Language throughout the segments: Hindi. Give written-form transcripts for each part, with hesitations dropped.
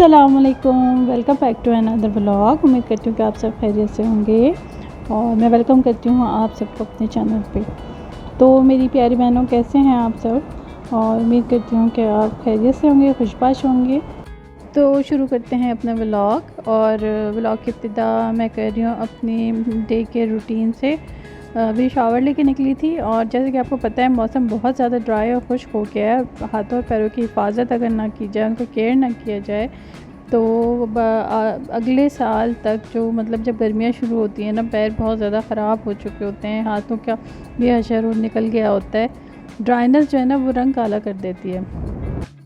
अस्सलामुअलैकुम, welcome back to another vlog. उम्मीद करती हूँ कि आप सब खैरियत से होंगे और मैं वेलकम करती हूँ आप सबको अपने चैनल पे। तो मेरी प्यारी बहनों, कैसे हैं आप सब? और उम्मीद करती हूँ कि आप खैरियत से होंगे, खुशबाश होंगे। तो शुरू करते हैं अपना व्लॉग। और व्लॉग की इब्तिदा मैं कर रही हूँ अपनी डे के रूटीन से। अभी शावर लेके निकली थी और जैसे कि आपको पता है मौसम बहुत ज़्यादा ड्राई और खुश्क हो गया है। हाथों और पैरों की हिफाजत अगर ना की जाए, उनका केयर ना किया जाए तो अगले साल तक जो मतलब जब गर्मियाँ शुरू होती हैं ना, पैर बहुत ज़्यादा ख़राब हो चुके होते हैं, हाथों का भी हशर निकल गया होता है। ड्राइनेस जो है ना वो रंग काला कर देती है।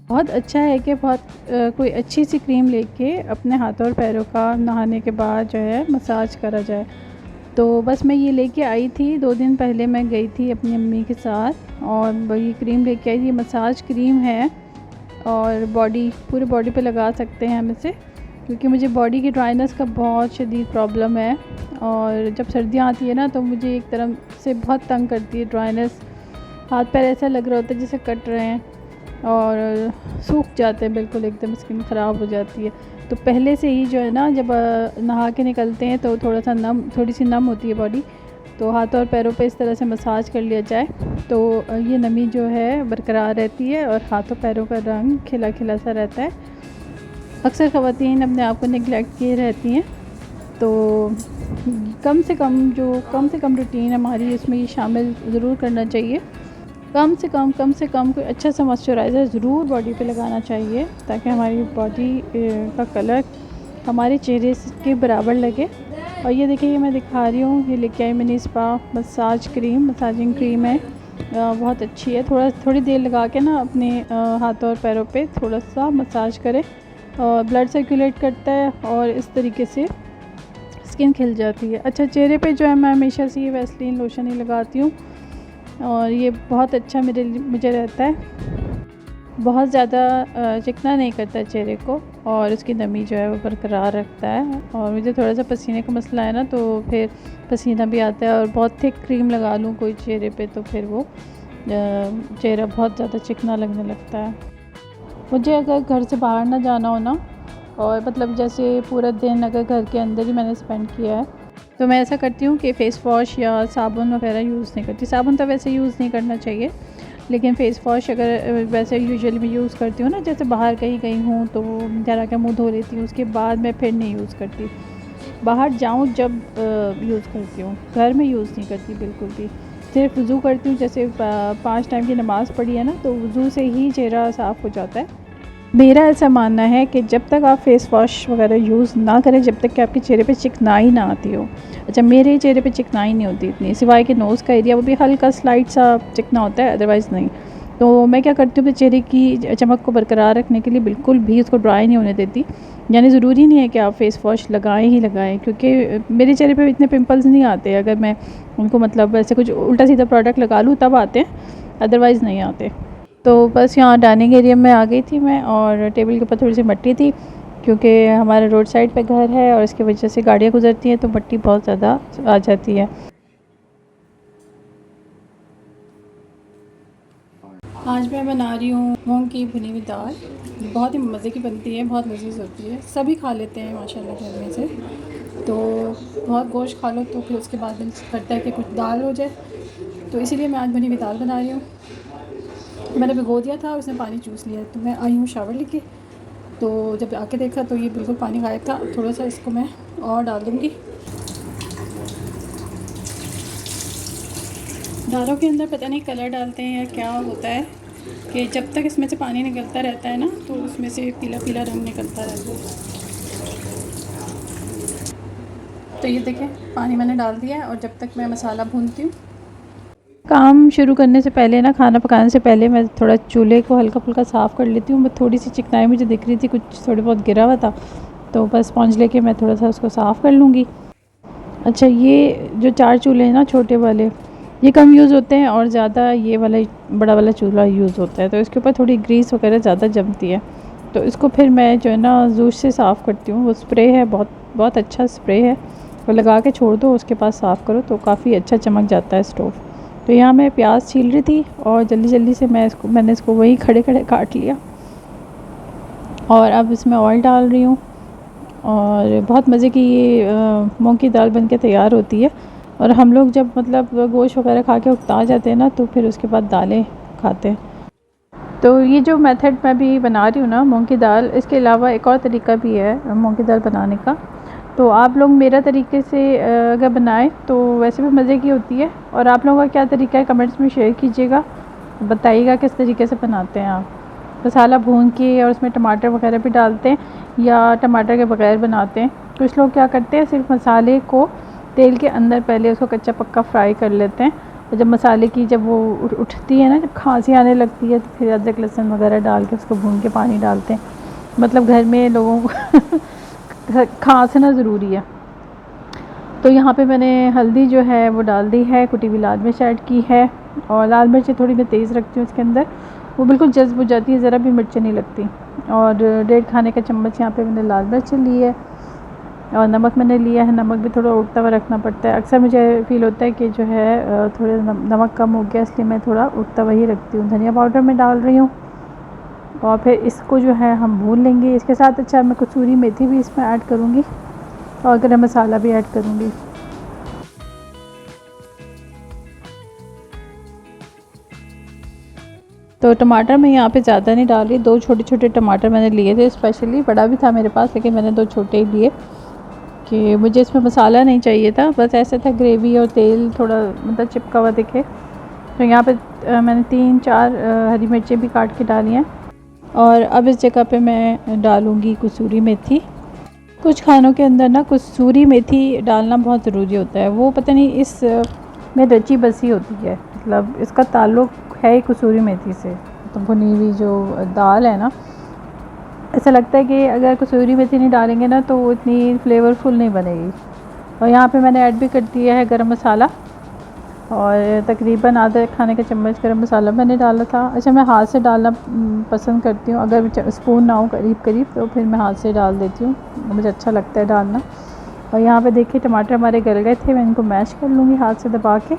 बहुत अच्छा है कि कोई अच्छी सी क्रीम लेके अपने हाथों और पैरों का नहाने के बाद जो है मसाज करा जाए। तो बस मैं ये लेके आई थी, 2 दिन पहले मैं गई थी अपनी अम्मी के साथ और वही क्रीम लेके आई। ये मसाज क्रीम है और पूरे बॉडी पे लगा सकते हैं हम इसे, क्योंकि मुझे बॉडी की ड्राइनेस का बहुत शदीद प्रॉब्लम है। और जब सर्दियाँ आती है ना तो मुझे एक तरह से बहुत तंग करती है ड्राइनेस। हाथ पैर ऐसा लग रहा होता है जैसे कट रहे हैं और सूख जाते हैं, बिल्कुल एकदम स्किन ख़राब हो जाती है। तो पहले से ही जो है ना, जब नहा के निकलते हैं तो थोड़ी सी नम होती है बॉडी, तो हाथों और पैरों पे इस तरह से मसाज कर लिया जाए तो ये नमी जो है बरकरार रहती है और हाथों पैरों का रंग खिला खिला सा रहता है। अक्सर ख़वातीन अपने आप को निगलेक्ट किए रहती हैं, तो कम से कम रूटीन हमारी इसमें ये शामिल ज़रूर करना चाहिए। कम से कम कोई अच्छा सा मॉइस्चराइज़र ज़रूर बॉडी पे लगाना चाहिए, ताकि हमारी बॉडी का कलर हमारे चेहरे के बराबर लगे। और ये देखिए, ये मैं दिखा रही हूँ, ये लेके आई मैंने स्पा मसाजिंग क्रीम है। बहुत अच्छी है। थोड़ी देर लगा के ना अपने हाथों और पैरों पे थोड़ा सा मसाज करें और ब्लड सर्कुलेट करता है और इस तरीके से स्किन खिल जाती है। अच्छा, चेहरे पे जो है मैं हमेशा से ये वैसलीन लोशन ही लगाती हूँ और ये बहुत अच्छा मुझे रहता है। बहुत ज़्यादा चिकना नहीं करता है चेहरे को और इसकी नमी जो है वो बरकरार रखता है। और मुझे थोड़ा सा पसीने का मसला है ना, तो फिर पसीना भी आता है और बहुत थिक क्रीम लगा लूँ कोई चेहरे पे तो फिर वो चेहरा बहुत ज़्यादा चिकना लगने लगता है। मुझे अगर घर से बाहर ना जाना हो ना, और मतलब जैसे पूरा दिन अगर घर के अंदर ही मैंने स्पेंड किया है, तो मैं ऐसा करती हूँ कि फ़ेस वॉश या साबुन वगैरह यूज़ नहीं करती। साबुन तो वैसे यूज़ नहीं करना चाहिए, लेकिन फ़ेस वॉश अगर वैसे यूजुअली मैं यूज़ करती हूँ ना, जैसे बाहर कहीं गई हूँ तो ज़रा के मुँह धो लेती हूँ, उसके बाद मैं फिर नहीं यूज़ करती। बाहर जाऊँ जब यूज़ करती हूँ, घर में यूज़ नहीं करती बिल्कुल भी। सिर्फ वज़ू करती हूँ, जैसे 5 टाइम की नमाज़ पढ़ी है ना, तो वज़ू से ही चेहरा साफ़ हो जाता है। मेरा ऐसा मानना है कि जब तक आप फ़ेस वॉश वगैरह यूज़ ना करें, जब तक कि आपके चेहरे पे चिकनाई ना आती हो। अच्छा, मेरे चेहरे पे चिकनाई नहीं होती इतनी, सिवाय कि नोज़ का एरिया, वो भी हल्का स्लाइट सा चिकना होता है, अदरवाइज़ नहीं। तो मैं क्या करती हूँ कि चेहरे की चमक को बरकरार रखने के लिए बिल्कुल भी उसको ड्राई नहीं होने देती। यानी ज़रूरी नहीं है कि आप फ़ेस वॉश लगाएं ही लगाएं, क्योंकि मेरे चेहरे पे इतने पिंपल्स नहीं आते अगर मैं उनको मतलब ऐसे कुछ उल्टा सीधा प्रोडक्ट लगा लूँ तब आते हैं, अदरवाइज़ नहीं आते। तो बस यहाँ डाइनिंग एरिया में आ गई थी मैं, और टेबल के ऊपर थोड़ी सी मिट्टी थी, क्योंकि हमारे रोड साइड पे घर है और इसकी वजह से गाड़ियाँ गुजरती हैं तो मिट्टी बहुत ज़्यादा आ जाती है। आज मैं बना रही हूँ मूंग की भुनी हुई दाल। बहुत ही मज़े की बनती है, बहुत लजीज होती है, सभी खा लेते हैं माशाल्लाह घर में से। तो बहुत गोश्त खा लो तो फिर उसके बाद दिल करता है कि कुछ दाल हो जाए, तो इसीलिए मैं आज भुनी हुई दाल बना रही हूँ। मैंने भिगो दिया था, उसने पानी चूस लिया, तो मैं आई हूँ शावर लेके। तो जब आके देखा तो ये बिल्कुल पानी गायब था। थोड़ा सा इसको मैं और डाल दूँगी। दालों के अंदर पता नहीं कलर डालते हैं या क्या होता है, कि जब तक इसमें से पानी निकलता रहता है ना, तो उसमें से पीला पीला रंग निकलता रहता है। तो ये देखें, पानी मैंने डाल दिया है और जब तक मैं मसाला भूनती हूँ। काम शुरू करने से पहले ना, खाना पकाने से पहले मैं थोड़ा चूल्हे को हल्का फुल्का साफ़ कर लेती हूँ। मैं थोड़ी सी चिकनाई मुझे दिख रही थी, कुछ थोड़ी बहुत गिरा हुआ था, तो बस स्पॉन्ज लेके मैं थोड़ा सा उसको साफ़ कर लूँगी। अच्छा, ये जो 4 चूल्हे हैं ना छोटे वाले, ये कम यूज़ होते हैं और ज़्यादा ये वाला बड़ा वाला चूल्हा यूज़ होता है, तो इसके ऊपर थोड़ी ग्रीस वगैरह ज़्यादा जमती है। तो इसको फिर मैं जो है ना जूस से साफ़ करती हूँ। वो स्प्रे है, बहुत बहुत अच्छा स्प्रे है, वो लगा के छोड़ दो, उसके पास साफ़ करो तो काफ़ी अच्छा चमक जाता है स्टोव। तो यहाँ मैं प्याज छील रही थी और जल्दी जल्दी से मैंने इसको वहीं खड़े खड़े काट लिया। और अब इसमें ऑयल डाल रही हूँ। और बहुत मज़े की ये मूंग की दाल बन के तैयार होती है। और हम लोग जब मतलब गोश्त वगैरह खा के उकता जाते हैं ना, तो फिर उसके बाद दालें खाते हैं। तो ये जो मेथड मैं भी बना रही हूँ ना मूंग की दाल, इसके अलावा एक और तरीका भी है मूंग की दाल बनाने का। तो आप लोग मेरा तरीके से अगर बनाएं तो वैसे भी मज़े की होती है। और आप लोगों का क्या तरीका है कमेंट्स में शेयर कीजिएगा, बताइएगा किस तरीके से बनाते हैं आप। मसाला भून के और उसमें टमाटर वगैरह भी डालते हैं, या टमाटर के बगैर बनाते हैं। कुछ लोग क्या करते हैं, सिर्फ मसाले को तेल के अंदर पहले उसको कच्चा पक्का फ्राई कर लेते हैं। और जब मसाले की जब वो उठती है ना, जब खांसी आने लगती है, तो फिर अदरक लहसुन वगैरह डाल के उसको भून के पानी डालते हैं। मतलब घर में लोगों को खांसना ज़रूरी है। तो यहाँ पे मैंने हल्दी जो है वो डाल दी है, कुटी हुई लाल मिर्च ऐड की है। और लाल मिर्च थोड़ी मैं तेज़ रखती हूँ इसके अंदर, वो बिल्कुल जज्ब हो जाती है, ज़रा भी मिर्चें नहीं लगती। और 1.5 खाने का चम्मच यहाँ पे मैंने लाल मिर्च ली है। और नमक मैंने लिया है, नमक भी थोड़ा उठता हुआ रखना पड़ता है। अक्सर मुझे फ़ील होता है कि जो है थोड़े नमक कम हो गया, इसलिए मैं थोड़ा उठता हुआ ही रखती हूँ। धनिया पाउडर मैं डाल रही हूँ। और फिर इसको जो है हम भून लेंगे। इसके साथ अच्छा मैं कसूरी मेथी भी इसमें ऐड करूँगी, और गरम मसाला भी ऐड करूँगी। तो टमाटर मैं यहाँ पे ज़्यादा नहीं डाल रही, 2 छोटे छोटे टमाटर मैंने लिए थे स्पेशली, बड़ा भी था मेरे पास लेकिन मैंने 2 छोटे ही लिए कि मुझे इसमें मसाला नहीं चाहिए था, बस ऐसे था ग्रेवी और तेल थोड़ा मतलब चिपका हुआ दिखे। तो यहाँ पे मैंने 3-4 हरी मिर्चें भी काट के डाली हैं। और अब इस जगह पे मैं डालूँगी कसूरी मेथी। कुछ खानों के अंदर ना कसूरी मेथी डालना बहुत ज़रूरी होता है, वो पता नहीं इस में रची बसी होती है, मतलब इसका ताल्लुक़ है ही कसूरी मेथी से। तो भुनी हुई जो दाल है ना, ऐसा लगता है कि अगर कसूरी मेथी नहीं डालेंगे ना तो वो इतनी फ्लेवरफुल नहीं बनेगी। और यहाँ पे मैंने ऐड भी कर दिया है गरम मसाला, और तकरीबन आधा खाने का चम्मच गरम मसाला मैंने डाला था। अच्छा, मैं हाथ से डालना पसंद करती हूँ, अगर स्पून ना हो करीब करीब तो फिर मैं हाथ से डाल देती हूँ, मुझे अच्छा लगता है डालना। और यहाँ पे देखिए टमाटर हमारे गल गए थे, मैं इनको मैश कर लूँगी हाथ से दबा के।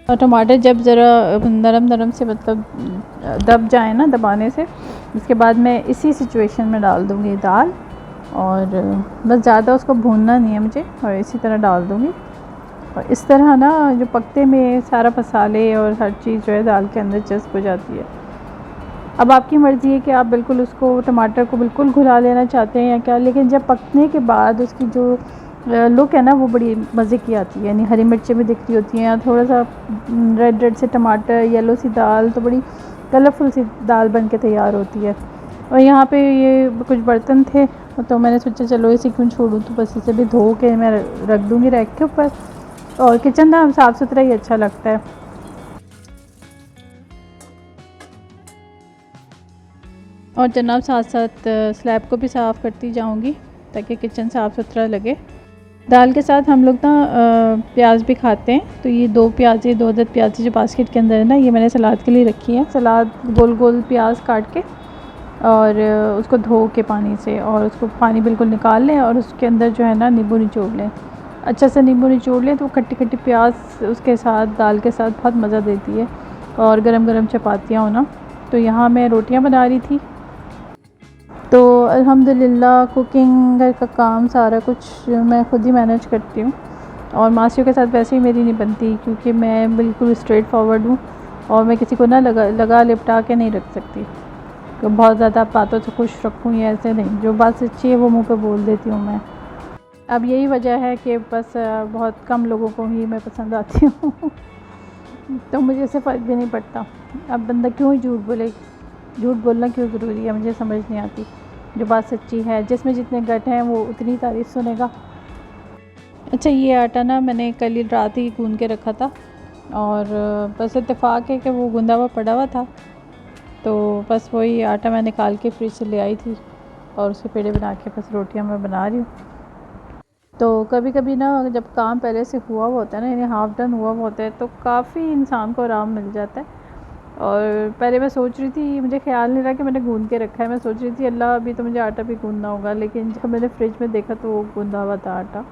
और टमाटर जब ज़रा नरम नरम से मतलब दब जाए ना दबाने से, उसके बाद मैं इसी सिचुएशन में डाल दूँगी दाल। और बस ज़्यादा उसको भूनना नहीं है मुझे, और इसी तरह डाल दूँगी। और इस तरह ना जो पकते में सारा मसाले और हर चीज़ जो है दाल के अंदर जज़्ब हो जाती है। अब आपकी मर्ज़ी है कि आप बिल्कुल उसको टमाटर को बिल्कुल घुला लेना चाहते हैं या क्या, लेकिन जब पकने के बाद उसकी जो लुक है ना वो बड़ी मज़े की आती है। यानी हरी मिर्चें भी दिख रही होती हैं, थोड़ा सा रेड रेड से टमाटर, येलो सी दाल, तो बड़ी कलरफुल सी दाल बन के तैयार होती है। और यहाँ पे ये कुछ बर्तन थे तो मैंने सोचा चलो इसे क्यों छोड़ूं, तो बस इसे भी धो के मैं रख दूँगी रैक के ऊपर। और किचन ना साफ़ सुथरा ही अच्छा लगता है। और जनाब साथ साथ स्लैब को भी साफ़ करती जाऊंगी ताकि किचन साफ़ सुथरा लगे। दाल के साथ हम लोग ना प्याज भी खाते हैं, तो ये 2 प्याज़ें 2 अदद प्याज़ें जो बास्केट के अंदर है ना, ये मैंने सलाद के लिए रखी है। सलाद गोल गोल प्याज काट के और उसको धो के पानी से, और उसको पानी बिल्कुल निकाल लें, और उसके अंदर जो है ना नींबू निचोड़ लें, अच्छा से नींबू निचोड़ लें, तो वो खट्टी खट्टी प्याज उसके साथ दाल के साथ बहुत मज़ा देती है। और गरम गरम चपातियाँ हो ना। तो यहाँ मैं रोटियाँ बना रही थी। तो अल्हम्दुलिल्लाह कुकिंग घर का काम सारा कुछ मैं ख़ुद ही मैनेज करती हूँ। और मासियों के साथ वैसे ही मेरी नहीं बनती, क्योंकि मैं बिल्कुल स्ट्रेट फॉरवर्ड हूँ, और मैं किसी को ना लगा लिपटा के नहीं रख सकती। तो बहुत ज़्यादा बातों से खुश रखूँ या ऐसे नहीं, जो बात सच्ची है वो मुँह पे बोल देती हूँ मैं। अब यही वजह है कि बस बहुत कम लोगों को ही मैं पसंद आती हूँ तो मुझे इससे फ़र्क भी नहीं पड़ता। अब बंदा क्यों ही झूठ बोले, झूठ बोलना क्यों ज़रूरी है, मुझे समझ नहीं आती। जो बात सच्ची है, जिसमें जितने गट हैं वो उतनी तारीफ़ सुनेगा। अच्छा, ये आटा ना मैंने कल ही रात ही गूंद के रखा था, और बस इत्तेफाक है कि वो गूंदा हुआ पड़ा हुआ था, तो बस वही आटा मैं निकाल के फ्रिज से ले आई थी, और उसके पेड़े बना के बस रोटियां मैं बना रही हूँ। तो कभी कभी ना जब काम पहले से हुआ हुआ होता है ना, यानी हाफ़ डन हुआ हुआ होता है, तो काफ़ी इंसान को आराम मिल जाता है। और पहले मैं सोच रही थी, मुझे ख्याल नहीं रहा कि मैंने गूंद के रखा है, मैं सोच रही थी अल्लाह अभी तो मुझे आटा भी गूंदना होगा, लेकिन जब मैंने फ्रिज में देखा तो वो गूंदा हुआ था आटा।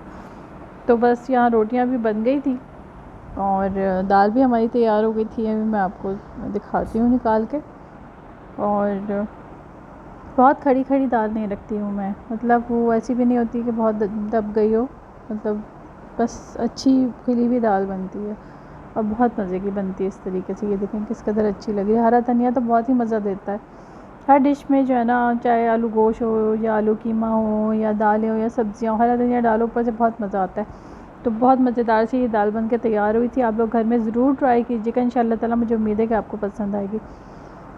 तो बस यहाँ रोटियाँ भी बन गई थी, और दाल भी हमारी तैयार हो गई थी। अभी मैं आपको दिखाती हूँ निकाल के। और बहुत खड़ी खड़ी दाल नहीं रखती हूँ मैं, मतलब वो ऐसी भी नहीं होती कि बहुत दब गई हो, मतलब बस अच्छी खिली हुई दाल बनती है और बहुत मज़े की बनती है इस तरीके से। ये देखें किस कदर अच्छी लग रही है। हरा धनिया तो बहुत ही मज़ा देता है हर डिश में जो है ना, चाहे आलू गोश्त हो या आलू कीमा हो या दालें हो या सब्जियाँ हो, हरा धनिया डालो ऊपर से बहुत मज़ा आता है। तो बहुत मज़ेदार सी ये दाल बन के तैयार हुई थी। आप लोग घर में ज़रूर ट्राई कीजिएगा, इंशाअल्लाह ताला मुझे उम्मीद है कि आपको पसंद आएगी।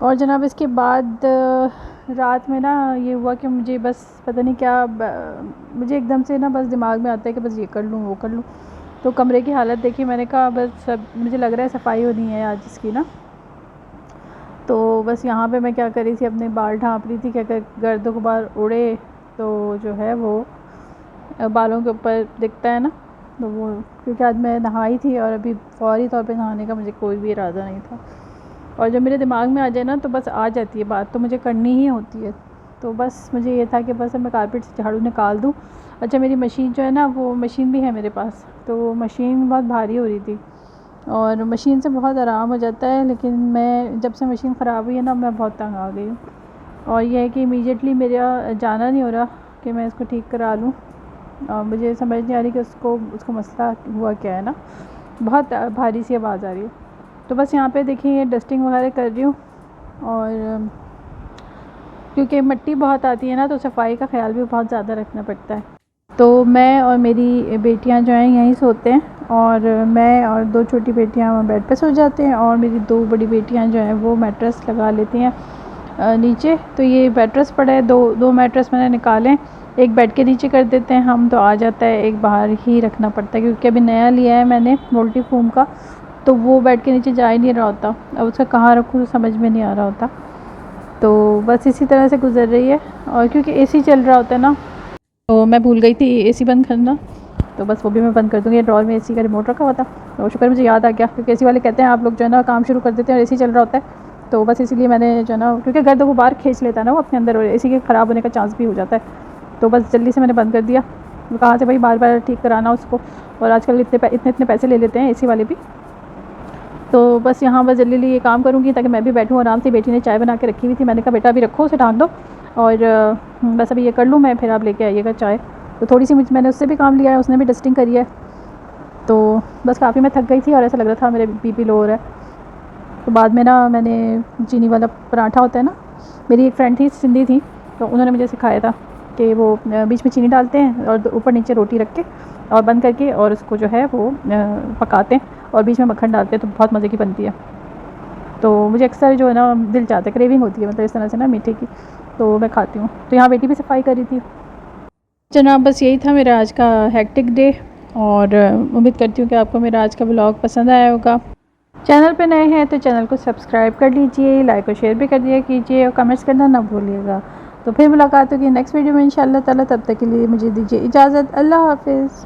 और जनाब इसके बाद रात में ना ये हुआ कि मुझे बस पता नहीं क्या मुझे एकदम से ना बस दिमाग में आता है कि बस ये कर लूँ वो कर लूँ। तो कमरे की हालत देखी, मैंने कहा बस सब मुझे लग रहा है सफाई होनी है आज इसकी ना। तो बस यहाँ पे मैं क्या कर रही थी, अपने बाल ढाँप रही थी कि अगर गर्द गुबार उड़े तो जो है वो बालों के ऊपर दिखता है ना। तो वो क्योंकि आज मैं नहाई थी और अभी फौरी तौर पे नहाने का मुझे कोई भी इरादा नहीं था, और जब मेरे दिमाग में आ जाए ना तो बस आ जाती है बात, तो मुझे करनी ही होती है। तो बस मुझे ये था कि बस मैं कारपेट से झाड़ू निकाल दूँ। अच्छा मेरी मशीन जो है ना, वो मशीन भी है मेरे पास, तो वो मशीन बहुत भारी हो रही थी और मशीन से बहुत आराम हो जाता है, लेकिन मैं जब से मशीन ख़राब हुई है ना मैं बहुत तंग आ गई हूँ। और यह है कि इमीडिएटली मेरा जाना नहीं हो रहा कि मैं इसको ठीक करा लूँ, और मुझे समझ नहीं आ रही कि उसको मसला हुआ क्या है ना, बहुत भारी सी आवाज़ आ रही है। तो बस यहाँ पे देखिए ये डस्टिंग वगैरह कर रही हूँ, और क्योंकि मिट्टी बहुत आती है ना तो सफाई का ख्याल भी बहुत ज़्यादा रखना पड़ता है। तो मैं और मेरी बेटियाँ जो हैं यहीं सोते हैं, और मैं और दो छोटी बेटियाँ बेड पे सो जाते हैं, और मेरी दो बड़ी बेटियाँ जो हैं वो मैट्रेस लगा लेती हैं नीचे। तो ये मैट्रेस पड़ा है, दो मैट्रेस मैंने निकाले, एक बेड के नीचे कर देते हैं हम तो आ जाता है, एक बाहर ही रखना पड़ता है क्योंकि अभी नया लिया है मैंने मल्टी फोम का, तो वो बेड के नीचे जा ही नहीं रहा होता, अब उसका कहाँ रखूँ तो समझ में नहीं आ रहा होता। तो बस इसी तरह से गुजर रही है, और क्योंकि एसी चल रहा होता है ना, तो मैं भूल गई थी एसी बंद करना, तो बस वो भी मैं बंद कर दूँगी। ड्रॉर में एसी का रिमोट रखा हुआ था, तो शुक्र मुझे याद आ गया, क्योंकि एसी वाले कहते हैं आप लोग जो है ना काम शुरू कर देते हैं और एसी चल रहा होता है, तो बस इसीलिए मैंने जो है ना, क्योंकि गर्द गुबार खींच लेता है ना वो अपने अंदर, और एसी के ख़राब होने का चांस भी हो जाता है, तो बस जल्दी से मैंने बंद कर दिया। तो कहाँ से भाई बार बार ठीक कराना उसको, और आजकल इतने पैसे ले लेते हैं एसी वाले भी। तो बस यहाँ बस जल्दी जल्दी ये काम करूँगी ताकि मैं भी बैठूँ आराम से। बेटी ने चाय बना के रखी हुई थी, मैंने कहा बेटा अभी रखो उसे ढाँक दो, और बस अभी ये कर लूँ मैं, फिर आप लेके आइएगा चाय। तो थोड़ी सी मैंने उससे भी काम लिया है, उसने भी डस्टिंग करी है। तो बस काफ़ी मैं थक गई थी और ऐसा लग रहा था मेरे बीपी लो हो रहा है। तो बाद में ना मैंने चीनी वाला पराठा होता है ना, मेरी एक फ्रेंड थी सिंधी थी, तो उन्होंने मुझे सिखाया था कि वो बीच में चीनी डालते हैं और ऊपर नीचे रोटी रख के और बंद करके और उसको जो है वो पकाते हैं और बीच में मक्खन डालते हैं, तो बहुत मज़े की बनती है। तो मुझे अक्सर जो है ना दिल चाहता है, क्रेविंग होती है मतलब इस तरह से ना मीठे की, तो मैं खाती हूँ। तो यहाँ बेटी भी सफाई करी थी। जनाब बस यही था मेरा आज का हेक्टिक डे, और उम्मीद करती हूँ कि आपको मेरा आज का व्लॉग पसंद आया होगा। चैनल पे नए हैं तो चैनल को सब्सक्राइब कर लीजिए, लाइक और शेयर भी कर दिया कीजिए, और कमेंट्स करना ना भूलिएगा। तो फिर मुलाकात होगी नेक्स्ट वीडियो में इंशाअल्लाह ताला, तब तक के लिए मुझे दीजिए इजाज़त। अल्लाह हाफ़िज़।